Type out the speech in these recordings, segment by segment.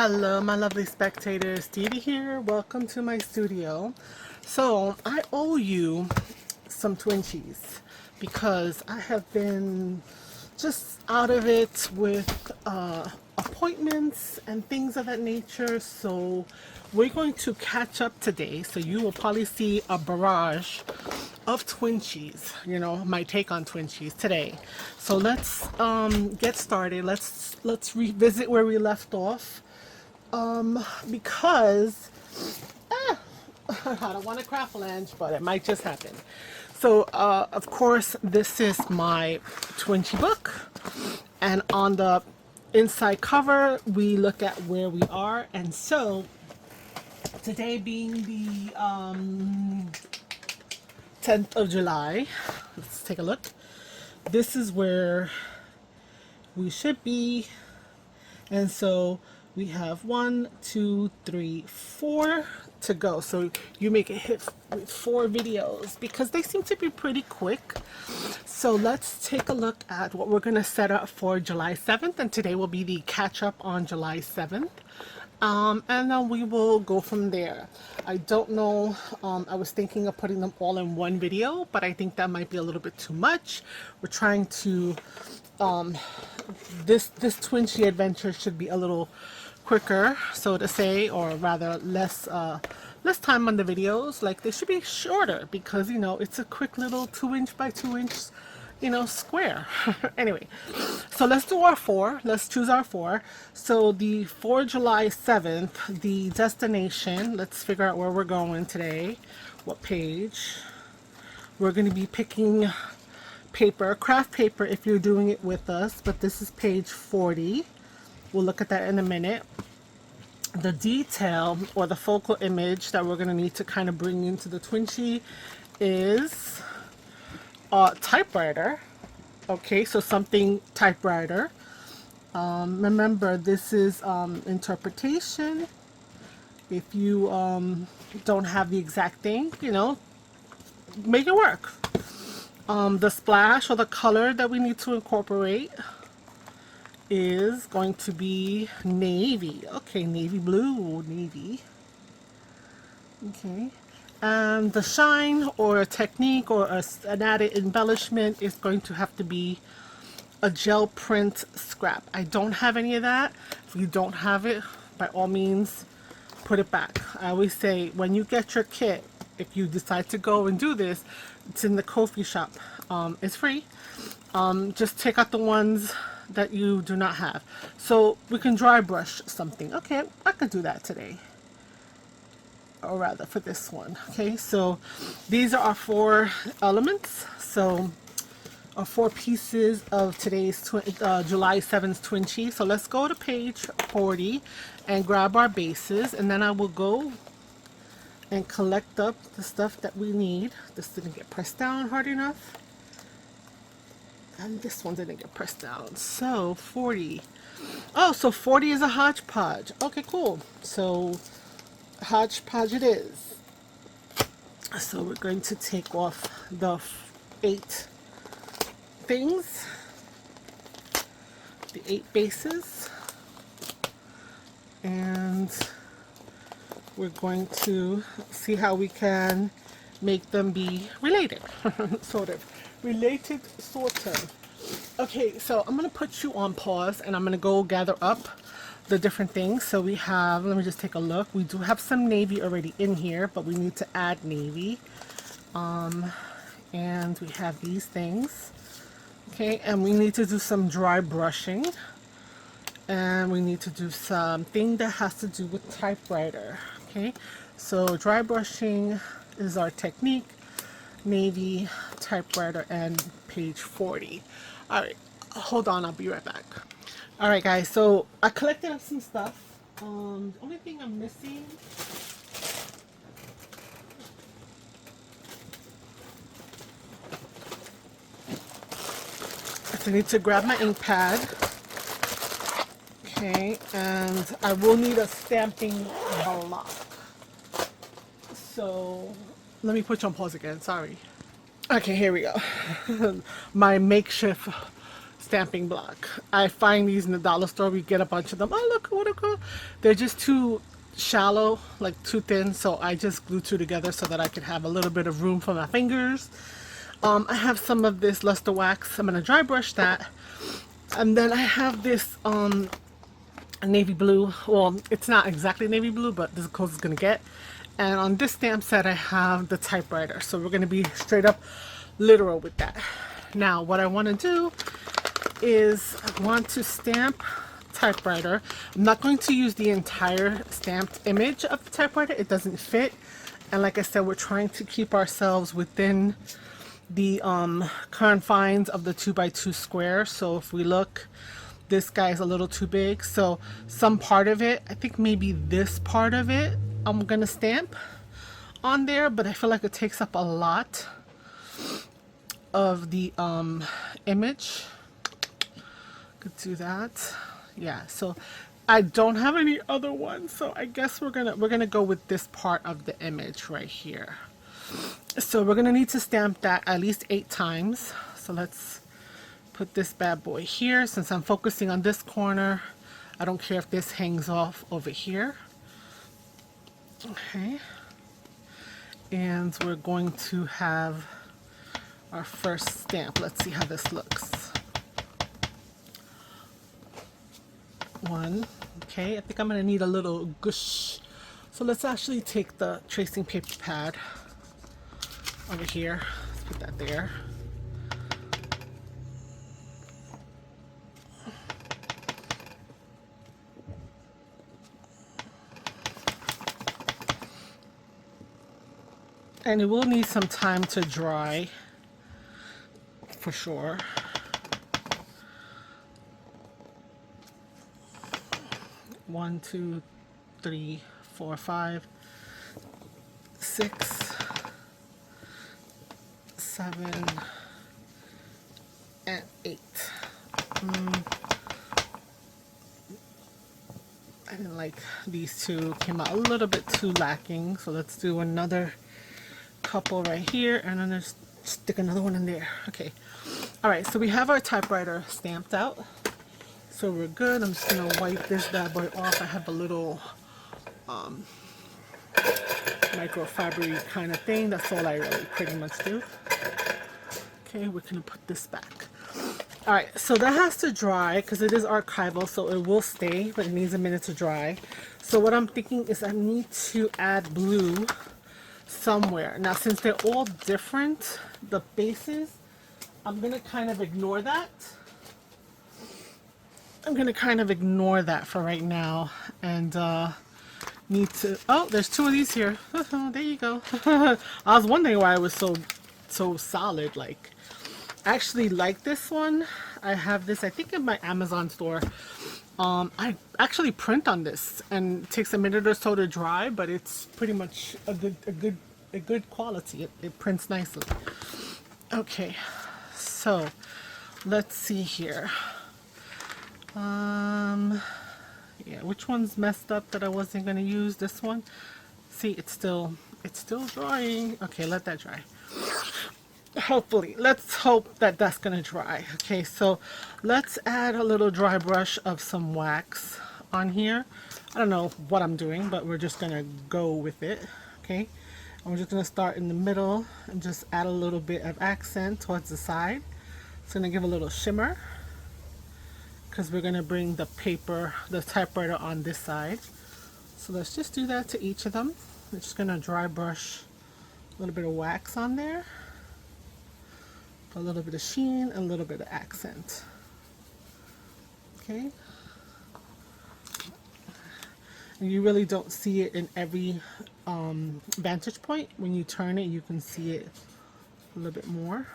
Hello, my lovely spectators. Dee here. Welcome to my studio. So, I owe you some Twinchies because I have been just out of it with appointments and things of that nature. So, we're going to catch up today. So, you will probably see a barrage of Twinchies, you know, my take on Twinchies today. So let's get started. Let's revisit where we left off. Because I don't want to craft lunch, but it might just happen. So of course this is my Twinchie book, and on the inside cover we look at where we are. And so today being the 10th of July, let's take a look. This is where we should be, and so we have 1, 2, 3, 4 to go. So you make a hit with 4 videos because they seem to be pretty quick. So let's take a look at what we're going to set up for July 7th, and today will be the catch up on July 7th. And then we will go from there. I don't know, I was thinking of putting them all in one video, but I think that might be a little bit too much. We're trying to, this Twinchie adventure should be a little quicker, so to say, or rather less time on the videos. Like, they should be shorter because, you know, it's a quick little 2-inch by 2-inch, you know, square. Anyway, so let's do our 4. Let's choose our 4. So the for July 7th, the destination, let's figure out where we're going today, what page. We're going to be picking paper, craft paper if you're doing it with us, but this is page 40. We'll look at that in a minute. The detail or the focal image that we're going to need to kind of bring into the Twinchie is a typewriter. Okay, so something typewriter. Remember, this is interpretation. If you don't have the exact thing, you know, make it work. The splash or the color that we need to incorporate is going to be navy. Okay, navy blue, navy. Okay. And the shine or a technique or an added embellishment is going to have to be a gel print scrap. I don't have any of that. If you don't have it, by all means, put it back. I always say, when you get your kit, if you decide to go and do this, it's in the Ko-fi shop. It's free. Just take out the ones that you do not have. So we can dry brush something. Okay, I could do that today. Or rather for this one. Okay, so these are our 4 elements. So our 4 pieces of today's July 7th Twinchie. So let's go to page 40 and grab our bases, and then I will go and collect up the stuff that we need. This didn't get pressed down hard enough, and this one didn't get pressed down. So 40. Oh, so 40 is a hodgepodge. Okay, cool. So hodgepodge it is. So we're going to take off the 8 things, the 8 bases, and we're going to see how we can make them be related. Sort of related, sort of. Okay, so I'm going to put you on pause and I'm going to go gather up the different things. So we have, let me just take a look. We do have some navy already in here, but we need to add navy. And we have these things. Okay, and we need to do some dry brushing. And we need to do something that has to do with typewriter. Okay, so dry brushing is our technique, navy, typewriter, and page 40. All right, hold on, I'll be right back. All right, guys, so I collected up some stuff. The only thing I'm missing is I need to grab my ink pad. Okay, and I will need a stamping block. So let me put you on pause again, sorry. Okay, here we go. My makeshift stamping block. I find these in the dollar store. We get a bunch of them. Oh, look what a cool. They're just too shallow, like too thin, so I just glue two together so that I could have a little bit of room for my fingers. I have some of this luster wax. I'm gonna dry brush that, and then I have this navy blue. Well, it's not exactly navy blue, but this is close it's gonna get. And on this stamp set I have the typewriter, so we're gonna be straight up literal with that. Now what I want to do is I want to stamp typewriter. I'm not going to use the entire stamped image of the typewriter. It doesn't fit, and like I said, we're trying to keep ourselves within the confines of the 2x2 square. So if we look, this guy is a little too big, so some part of it, I think maybe this part of it, I'm gonna stamp on there, but I feel like it takes up a lot of the image. Could do that. Yeah, so I don't have any other ones, so I guess we're gonna go with this part of the image right here. So we're gonna need to stamp that at least 8 times. So let's put this bad boy here. Since I'm focusing on this corner, I don't care if this hangs off over here. Okay, and we're going to have our first stamp. Let's see how this looks. One. Okay, I think I'm gonna need a little gush, so let's actually take the tracing paper pad over here. Let's put that there. And it will need some time to dry for sure. One, two, 3, 4, 5, 6, 7, and 8. I didn't like these two. Came out a little bit too lacking, so let's do another couple right here, and then just stick another one in there. Okay. All right, so we have our typewriter stamped out, so we're good. I'm just gonna wipe this bad boy off. I have a little microfiber kind of thing. That's all I really pretty much do. Okay, we're gonna put this back. All right, so that has to dry because it is archival, so it will stay, but it needs a minute to dry. So what I'm thinking is I need to add blue somewhere. Now, since they're all different, the bases, I'm gonna kind of ignore that. I'm gonna kind of ignore that for right now, and need to. Oh, there's 2 of these here. There you go. I was wondering why it was so solid. Like, I actually like this one. I have this, I think, in my Amazon store. I actually print on this, and it takes a minute or so to dry, but it's pretty much a good quality. It prints nicely. Okay, so let's see here. Yeah, which one's messed up that I wasn't gonna use? This one. See, it's still drying. Okay, let that dry. Hopefully, let's hope that that's gonna dry. Okay, so let's add a little dry brush of some wax on here. I don't know what I'm doing, but we're just gonna go with it. Okay, and we're just gonna start in the middle and just add a little bit of accent towards the side. It's gonna give a little shimmer because we're gonna bring the typewriter on this side. So let's just do that to each of them. We're just gonna dry brush a little bit of wax on there. A little bit of sheen, a little bit of accent. Okay. And you really don't see it in every vantage point. When you turn it, you can see it a little bit more.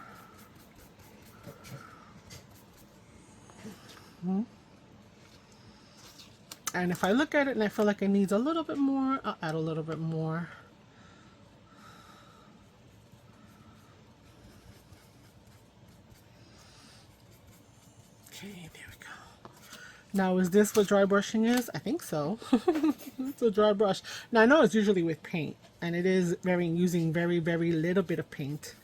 And if I look at it and I feel like it needs a little bit more, I'll add a little bit more. Okay, there we go. Now, is this what dry brushing is? I think so. It's a dry brush. Now, I know it's usually with paint, and it is using very little bit of paint.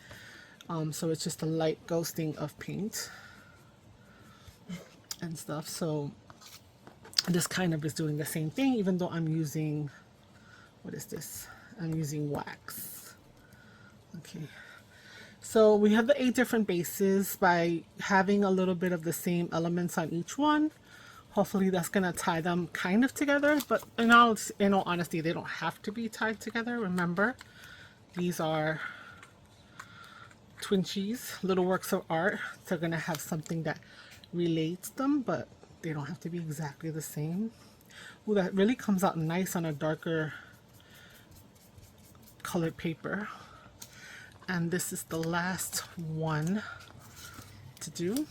So it's just a light ghosting of paint. and stuff. So this kind of is doing the same thing, even though I'm using, what is this? I'm using wax. Okay. So we have the 8 different bases. By having a little bit of the same elements on each one, hopefully that's going to tie them kind of together. But in all honesty, they don't have to be tied together. Remember, these are Twinches, little works of art. They're going to have something that relates them, but they don't have to be exactly the same. Ooh, that really comes out nice on a darker colored paper. And this is the last one to do.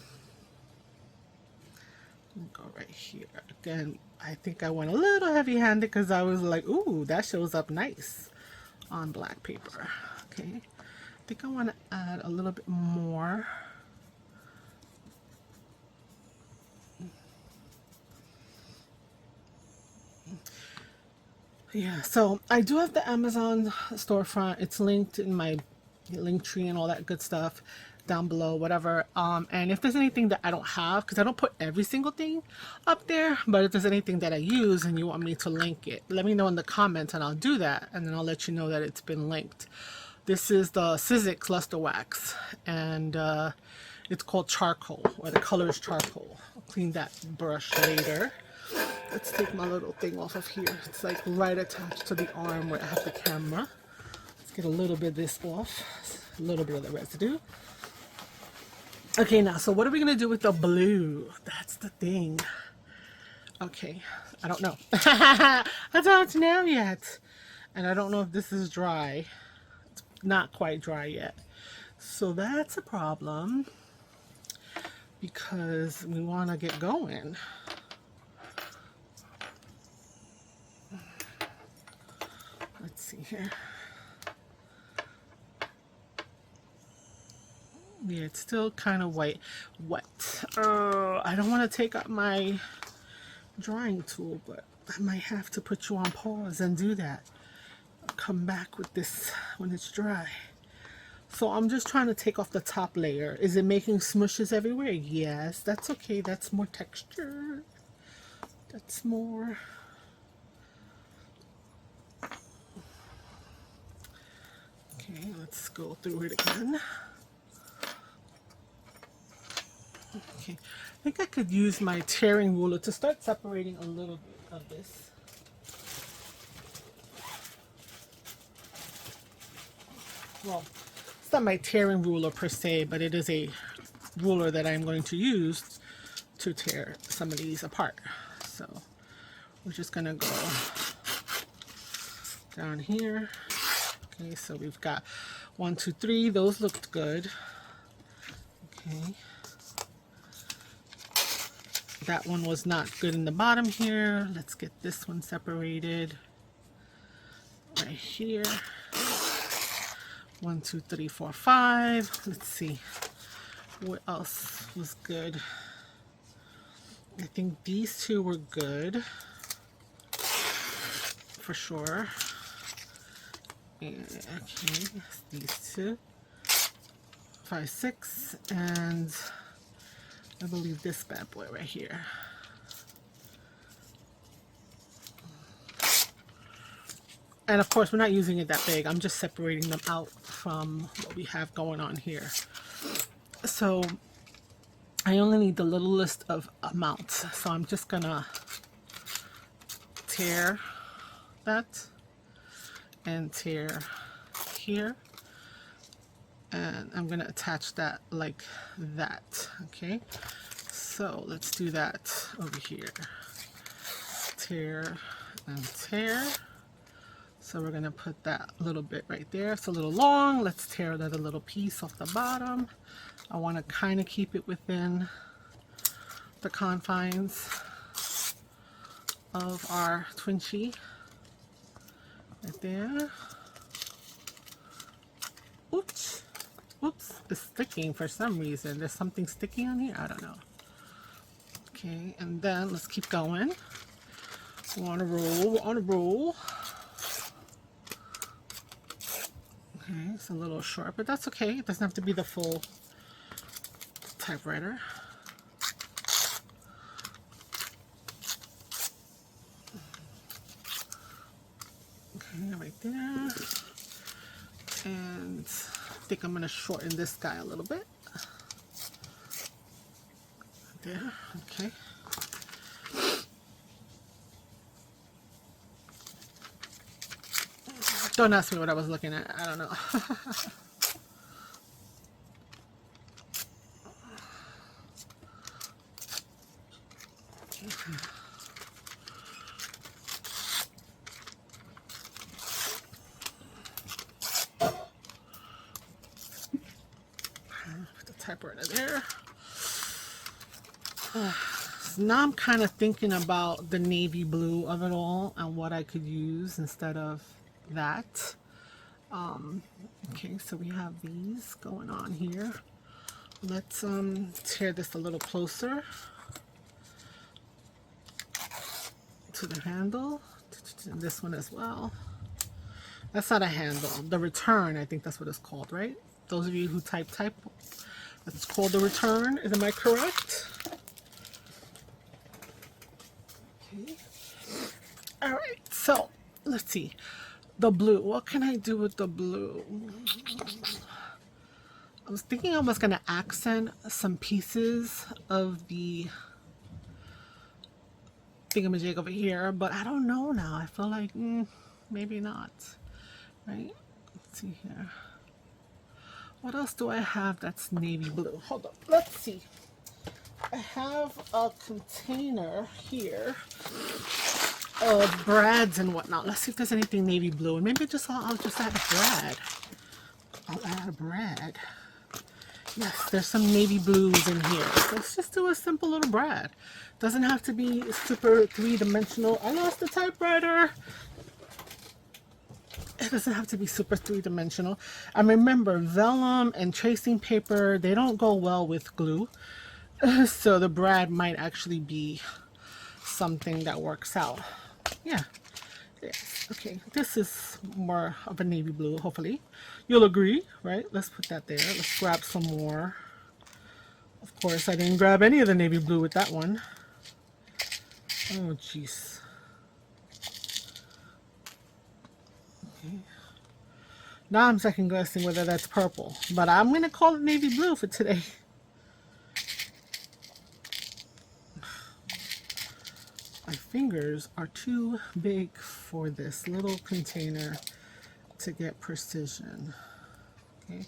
Go right here. Again, I think I went a little heavy-handed because I was like, ooh, that shows up nice on black paper. Okay. I think I want to add a little bit more. Yeah, so I do have the Amazon storefront. It's linked in my link tree and all that good stuff down below, whatever. And if there's anything that I don't have, because I don't put every single thing up there, but if there's anything that I use and you want me to link it, let me know in the comments and I'll do that, and then I'll let you know that it's been linked. This is the Sizzix Luster Wax, and it's called charcoal, or the color is charcoal. I'll clean that brush later. Let's take my little thing off of here. It's like right attached to the arm where I have the camera. Let's get a little bit of this off, a little bit of the residue. Okay, now, so what are we gonna do with the blue? That's the thing. Okay, I don't know. I don't know yet. And I don't know if this is dry. It's not quite dry yet. So that's a problem because we wanna get going. Let's see here. Yeah, it's still kind of wet. I don't want to take up my drying tool, but I might have to put you on pause and do that. I'll come back with this when it's dry. So I'm just trying to take off the top layer. Is it making smushes everywhere? Yes, that's okay. That's more texture. That's more... Okay, let's go through it again. Okay, I think I could use my tearing ruler to start separating a little bit of this. Well, it's not my tearing ruler per se, but it is a ruler that I'm going to use to tear some of these apart. So we're just gonna go down here. Okay, so we've got 1, 2, 3. Those looked good. Okay. That one was not good in the bottom here. Let's get this one separated right here. 1, 2, 3, 4, 5. Let's see what else was good. I think these two were good for sure. And, okay, these two. 5, 6, and I believe this bad boy right here. And of course, we're not using it that big. I'm just separating them out from what we have going on here. So I only need the littlest of amounts. So I'm just gonna tear that and tear here. And I'm gonna attach that like that. Okay, so let's do that over here. Tear and tear. So we're gonna put that little bit right there. It's a little long. Let's tear another little piece off the bottom. I want to kind of keep it within the confines of our Twinchie right there. Oops. Oops, it's sticking for some reason. There's something sticky on here. I don't know. Okay, and then let's keep going. We're on a roll. We're on a roll. Okay, it's a little short, but that's okay. It doesn't have to be the full typewriter. And I think I'm going to shorten this guy a little bit. There, okay. Don't ask me what I was looking at. I don't know. Put the typewriter there. So now I'm kind of thinking about the navy blue of it all and what I could use instead of that. Okay, so we have these going on here. Let's tear this a little closer to the handle. And this one as well. That's not a handle. The return, I think that's what it's called, right? Those of you who type, that's called the return. Am I correct? Okay. All right, so let's see. The blue, what can I do with the blue? I was thinking I was going to accent some pieces of the thingamajig over here, but I don't know now. I feel like maybe not, right? Let's see here. What else do I have that's navy blue? Hold up, let's see. I have a container here of brads and whatnot. Let's see if there's anything navy blue, and maybe I'll just add a brad. I'll add a brad. Yes, there's some navy blues in here. So let's just do a simple little brad. Doesn't have to be super three-dimensional. I lost the typewriter. It doesn't have to be super three-dimensional. And remember, vellum and tracing paper, they don't go well with glue. So the brad might actually be something that works out. Yeah. Yes. Okay, this is more of a navy blue, hopefully. You'll agree, right? Let's put that there. Let's grab some more. Of course, I didn't grab any of the navy blue with that one. Oh, jeez. Okay. Now I'm second guessing whether that's purple, but I'm going to call it navy blue for today. My fingers are too big for this little container to get precision. Okay,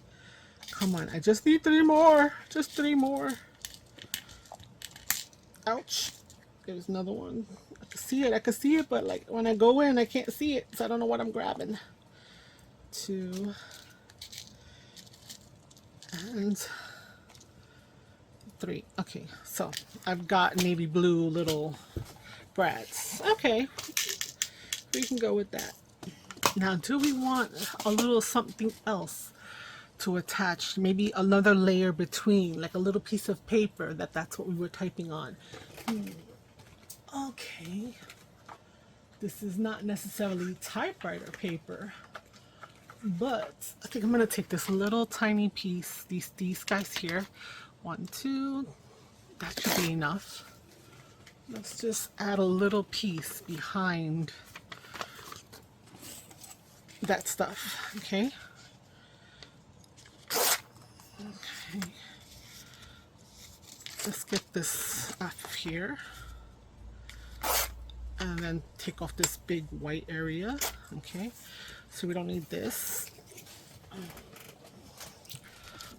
come on, I just need 3 more. Just 3 more. Ouch. There's another one. I can see it, but like when I go in, I can't see it, so I don't know what I'm grabbing. 2 and 3. Okay, so I've got navy blue little brads. Okay, we can go with that. Now, do we want a little something else to attach? Maybe another layer between, like a little piece of paper that's what we were typing on. Okay, this is not necessarily typewriter paper, but I think I'm gonna take this little tiny piece, these guys here. 1, 2, that should be enough. Let's just add a little piece behind that stuff, okay? Okay. Let's get this off here. And then take off this big white area, okay? So we don't need this.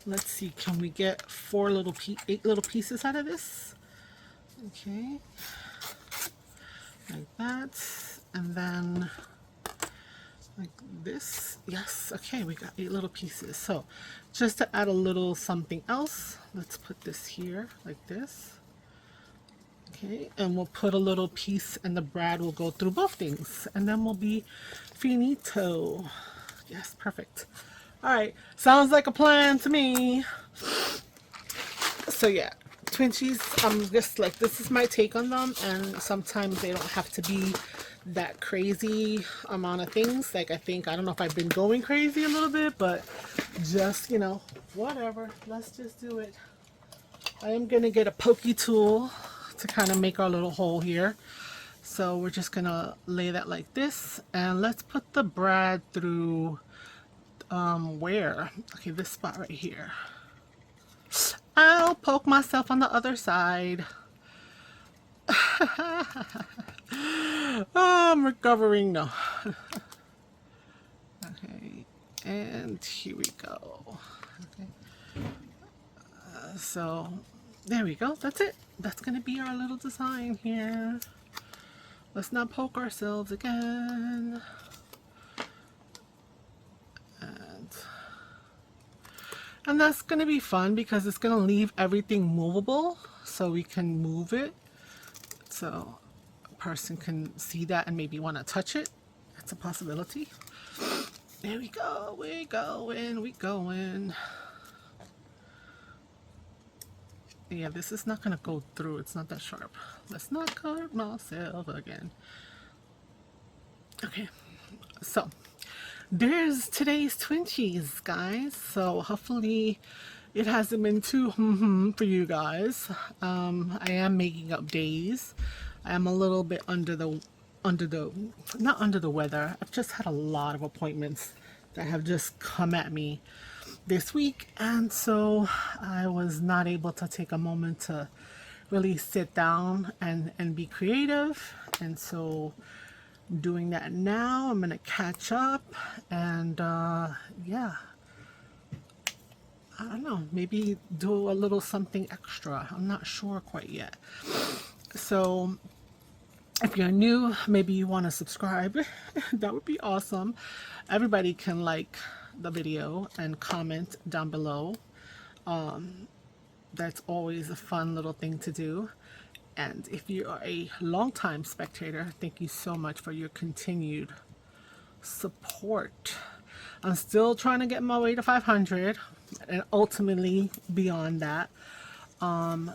Let's see, can we get 8 little pieces out of this? Okay, like that, and then like this. Yes, okay, we got 8 little pieces. So just to add a little something else, let's put this here like this. Okay, and we'll put a little piece, and the brad will go through both things, and then we'll be finito. Yes, perfect. All right, sounds like a plan to me. So yeah, Twinches, I'm just like, this is my take on them, and sometimes they don't have to be that crazy amount of things. Like, I don't know if I've been going crazy a little bit, but just, you know, whatever, let's just do it. I am gonna get a pokey tool to kind of make our little hole here. So we're just gonna lay that like this, and let's put the brad through Where? Okay, this spot right here. I'll poke myself on the other side. Oh, I'm recovering. No. Okay, and here we go. Okay. So there we go. That's it. That's gonna be our little design here. Let's not poke ourselves again. And that's gonna be fun because it's gonna leave everything movable, so we can move it. So a person can see that and maybe want to touch it. That's a possibility. There we go. We're going. We going. Yeah, this is not gonna go through. It's not that sharp. Let's not cut myself again. Okay, so there's today's Twinches, guys. So hopefully it hasn't been too for you guys. I am making up days. I am a little bit not under the weather. I've just had a lot of appointments that have just come at me this week, and so I was not able to take a moment to really sit down and be creative. And so I'm doing that now. I'm gonna catch up, and yeah, I don't know, maybe do a little something extra. I'm not sure quite yet. So if you're new, maybe you want to subscribe. That would be awesome. Everybody can like the video and comment down below. That's always a fun little thing to do. And if you are a long-time spectator, thank you so much for your continued support. I'm still trying to get my way to 500 and ultimately beyond that.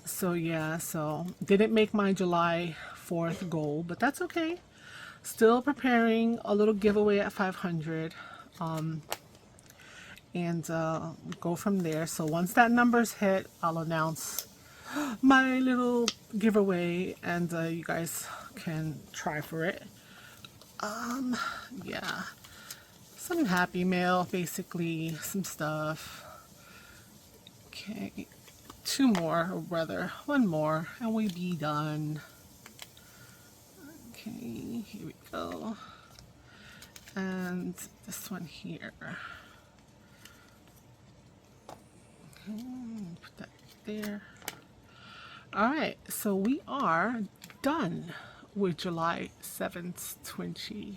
So yeah, so didn't make my July 4th goal, but that's okay. Still preparing a little giveaway at 500. And go from there. So once that number's hit, I'll announce my little giveaway, and you guys can try for it. Yeah, some happy mail, basically, some stuff. Okay, two more, or rather one more, and we'll be done. Okay, here we go. And this one here. Put that there. Alright, so we are done with July 7th Twinchie.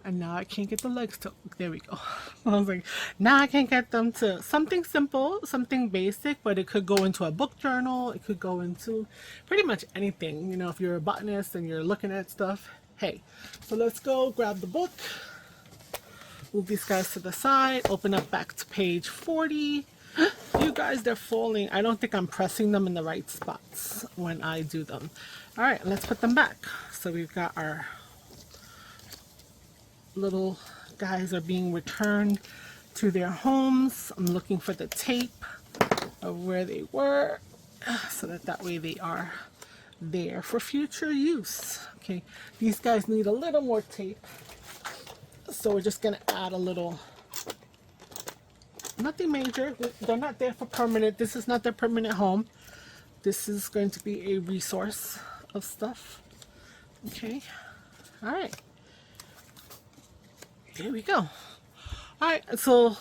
And now I can't get the legs to, there we go. I was like, now I can't get them to something simple, something basic, but it could go into a book journal. It could go into pretty much anything. You know, if you're a botanist and you're looking at stuff, hey. So let's go grab the book. Move these guys to the side. Open up back to page 40. You guys, they're falling. I don't think I'm pressing them in the right spots when I do them. All right, let's put them back. So we've got our little guys are being returned to their homes. I'm looking for the tape of where they were, so that way they are there for future use. Okay, these guys need a little more tape, so we're just gonna add a little. Nothing major. They're not there for permanent. This is not their permanent home. This is going to be a resource of stuff. Okay. All right. There we go. All right. So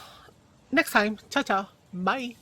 next time. Ciao, ciao. Bye.